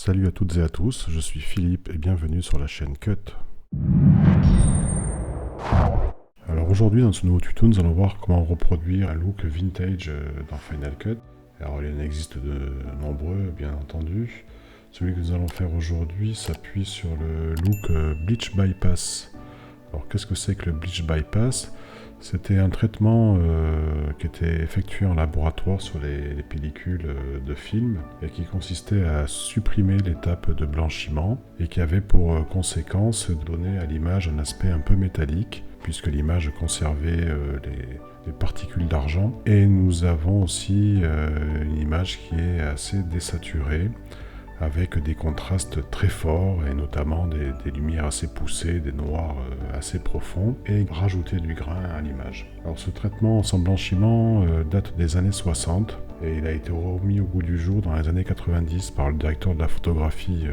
Salut à toutes et à tous, je suis Philippe et bienvenue sur la chaîne Cut. Alors aujourd'hui dans ce nouveau tuto nous allons voir comment reproduire un look vintage dans Final Cut. Alors il en existe de nombreux bien entendu. Celui que nous allons faire aujourd'hui s'appuie sur le look Bleach Bypass. Alors qu'est-ce que c'est que le Bleach Bypass ? C'était un traitement qui était effectué en laboratoire sur les pellicules de film et qui consistait à supprimer l'étape de blanchiment et qui avait pour conséquence de donner à l'image un aspect un peu métallique puisque l'image conservait les particules d'argent. Et nous avons aussi une image qui est assez désaturée avec des contrastes très forts et notamment des lumières assez poussées, des noirs assez profonds et rajouter du grain à l'image. Alors ce traitement sans blanchiment date des années 60 et il a été remis au goût du jour dans les années 90 par le directeur de la photographie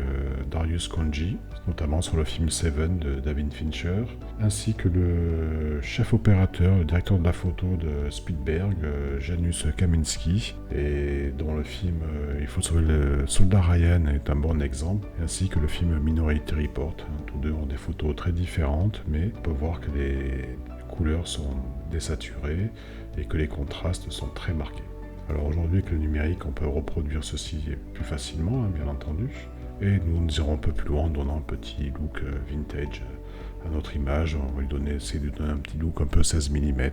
Darius Khondji, notamment sur le film Seven de David Fincher, ainsi que le chef opérateur, le directeur de la photo de Spielberg, Janusz Kaminski, et dont le film Il faut sauver le soldat Ryan est un bon exemple, ainsi que le film Minority Report. Tous deux ont des photos très différentes, mais on peut voir que les couleurs sont désaturées et que les contrastes sont très marqués. Alors aujourd'hui avec le numérique on peut reproduire ceci plus facilement, bien entendu, et nous irons un peu plus loin en donnant un petit look vintage à notre image. On va essayer de lui donner un petit look un peu 16 mm.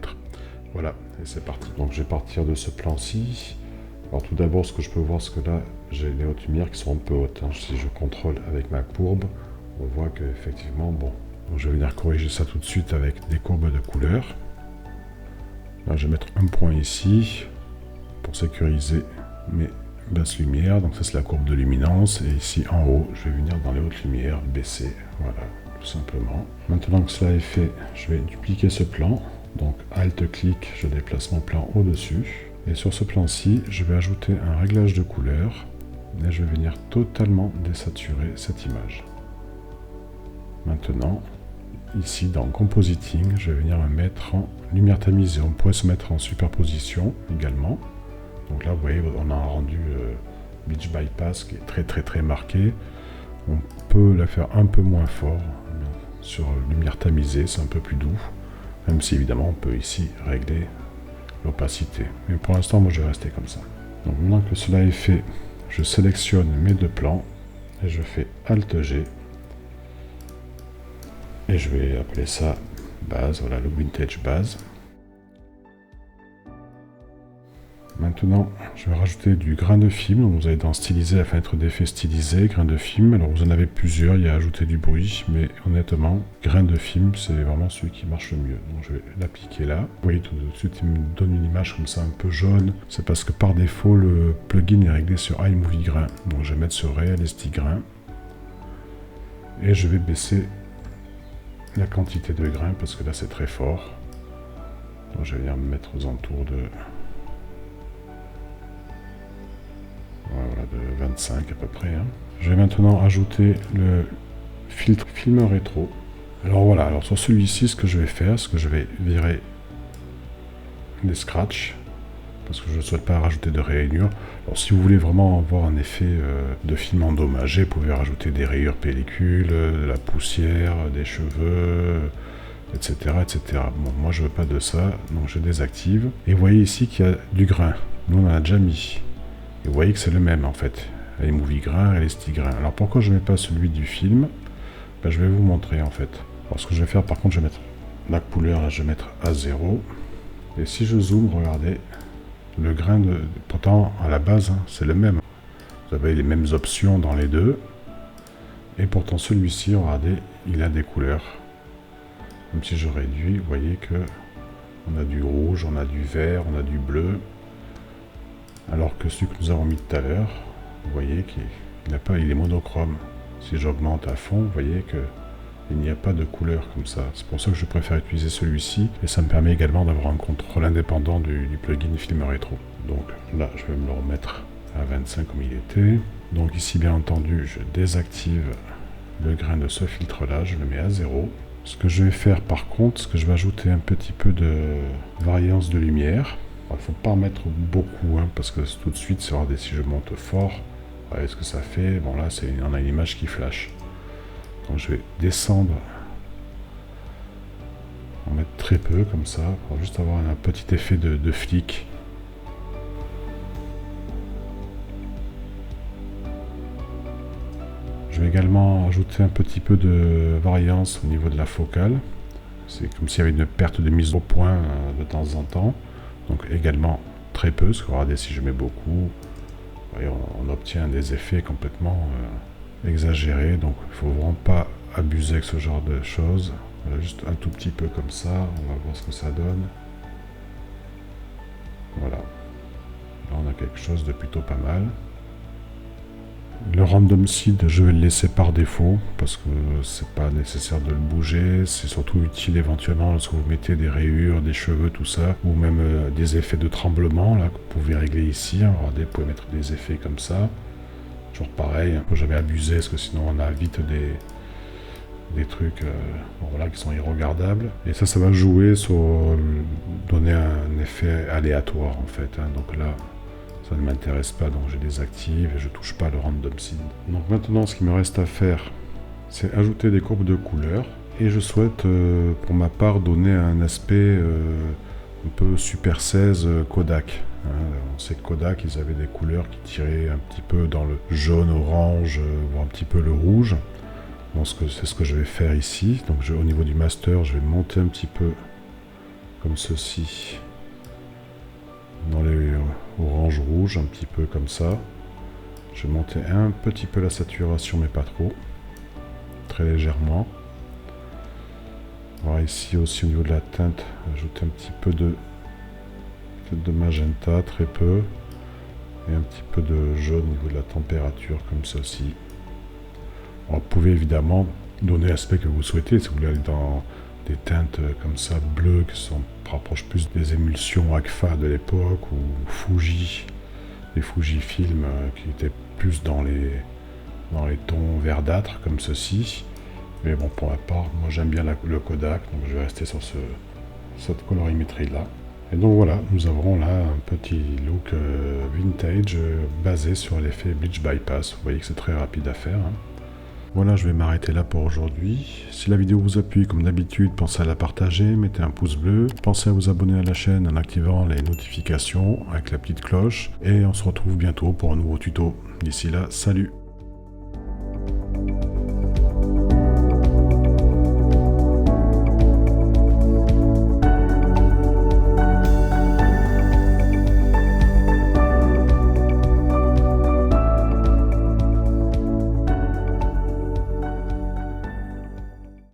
Voilà, et c'est parti. Donc je vais partir de ce plan-ci. Alors tout d'abord ce que je peux voir, c'est que là j'ai les hautes lumières qui sont un peu hautes. Si je contrôle avec ma courbe, on voit que effectivement bon. Donc je vais venir corriger ça tout de suite avec des courbes de couleurs. Là je vais mettre un point ici pour sécuriser mes basses lumières. Donc ça c'est la courbe de luminance, et ici en haut je vais venir dans les hautes lumières baisser, voilà, tout simplement. Maintenant que cela est fait, je vais dupliquer ce plan, donc Alt clic, je déplace mon plan au dessus, et sur ce plan ci je vais ajouter un réglage de couleur et je vais venir totalement désaturer cette image. Maintenant ici dans Compositing, je vais venir me mettre en lumière tamisée. On pourrait se mettre en superposition également. Donc là, vous voyez, on a un rendu Bleach Bypass qui est très marqué. On peut la faire un peu moins fort sur lumière tamisée, c'est un peu plus doux. Même si évidemment, on peut ici régler l'opacité. Mais pour l'instant, moi, je vais rester comme ça. Donc maintenant que cela est fait, je sélectionne mes deux plans et je fais Alt G. Et je vais appeler ça base, voilà, le vintage base. Maintenant, je vais rajouter du grain de film. Donc vous allez dans styliser, la fenêtre d'effet stylisé, grain de film. Alors vous en avez plusieurs, il y a ajouter du bruit, mais honnêtement, grain de film, c'est vraiment celui qui marche le mieux. Donc je vais l'appliquer là. Vous voyez tout de suite, il me donne une image comme ça un peu jaune. C'est parce que par défaut, le plugin est réglé sur iMovie Grain. Donc je vais mettre sur Realistic Grain. Et je vais baisser la quantité de grains parce que là c'est très fort. Donc je vais venir me mettre aux alentours de... Voilà, de 25 à peu près. Je vais maintenant ajouter le filtre film rétro. Alors voilà, alors sur celui-ci, ce que je vais faire, c'est que je vais virer les scratchs, parce que je ne souhaite pas rajouter de rayures. Alors si vous voulez vraiment avoir un effet de film endommagé, vous pouvez rajouter des rayures pellicule, de la poussière, des cheveux, etc. etc. Bon, moi je veux pas de ça, donc je désactive. Et vous voyez ici qu'il y a du grain. Nous on en a déjà mis. Et vous voyez que c'est le même en fait, iMovie Grain, Realistic Grain. Alors pourquoi je ne mets pas celui du film ? Je vais vous montrer en fait. Alors ce que je vais faire par contre, je vais mettre la couleur, là je vais mettre à 0. Et si je zoome, regardez, le grain pourtant à la base c'est le même. Vous avez les mêmes options dans les deux. Et pourtant celui-ci, regardez, il a des couleurs. Même si je réduis, vous voyez que on a du rouge, on a du vert, on a du bleu. Alors que celui que nous avons mis tout à l'heure, vous voyez qu'il est monochrome. Si j'augmente à fond, vous voyez qu'il n'y a pas de couleur comme ça. C'est pour ça que je préfère utiliser celui-ci. Et ça me permet également d'avoir un contrôle indépendant du plugin Film Rétro. Donc là, je vais me le remettre à 25 comme il était. Donc ici, bien entendu, je désactive le grain de ce filtre-là. Je le mets à 0. Ce que je vais faire par contre, c'est que je vais ajouter un petit peu de variance de lumière. Il ne faut pas en mettre beaucoup, parce que tout de suite, regardez, si je monte fort, Voyez ce que ça fait. Bon là, on a une image qui flash. Donc je vais descendre. On va mettre très peu comme ça, pour juste avoir un petit effet de flic. Je vais également ajouter un petit peu de variance au niveau de la focale. C'est comme s'il y avait une perte de mise au point de temps en temps. Donc également très peu, parce que regardez, si je mets beaucoup, vous voyez, on obtient des effets complètement exagérés. Donc il ne faut vraiment pas abuser avec ce genre de choses. Voilà, juste un tout petit peu comme ça, on va voir ce que ça donne. Voilà. Là on a quelque chose de plutôt pas mal. Le random seed, je vais le laisser par défaut parce que c'est pas nécessaire de le bouger. C'est surtout utile éventuellement lorsque vous mettez des rayures, des cheveux, tout ça, ou même des effets de tremblement là que vous pouvez régler ici. Regardez, vous pouvez mettre des effets comme ça. Toujours pareil, faut jamais abuser parce que sinon on a vite des trucs bon, voilà, qui sont irregardables. Et ça va jouer sur donner un effet aléatoire en fait. Donc là, ça ne m'intéresse pas, donc je désactive et je touche pas le random seed. Donc maintenant, ce qu'il me reste à faire, c'est ajouter des courbes de couleurs. Et je souhaite, pour ma part, donner un aspect un peu Super 16 Kodak. On sait que Kodak, ils avaient des couleurs qui tiraient un petit peu dans le jaune, orange, voire un petit peu le rouge. Donc c'est ce que je vais faire ici. Donc au niveau du master, je vais monter un petit peu comme ceci. Dans les orange-rouge, un petit peu comme ça. Je vais monter un petit peu la saturation, mais pas trop. Très légèrement. Voilà, ici aussi au niveau de la teinte, ajouter un petit peu de magenta, très peu. Et un petit peu de jaune au niveau de la température, comme ceci. Alors, vous pouvez évidemment donner l'aspect que vous souhaitez. Si vous voulez aller dans des teintes comme ça, bleues, qui rapprochent plus des émulsions Agfa de l'époque, ou Fuji, les Fujifilm qui étaient plus dans les tons verdâtres comme ceci. Mais bon, pour ma part, moi j'aime bien le Kodak, donc je vais rester sur cette colorimétrie là. Et donc voilà, nous avons là un petit look vintage basé sur l'effet Bleach Bypass. Vous voyez que c'est très rapide à faire. Voilà, je vais m'arrêter là pour aujourd'hui. Si la vidéo vous a plu, comme d'habitude, pensez à la partager, mettez un pouce bleu. Pensez à vous abonner à la chaîne en activant les notifications avec la petite cloche. Et on se retrouve bientôt pour un nouveau tuto. D'ici là, salut!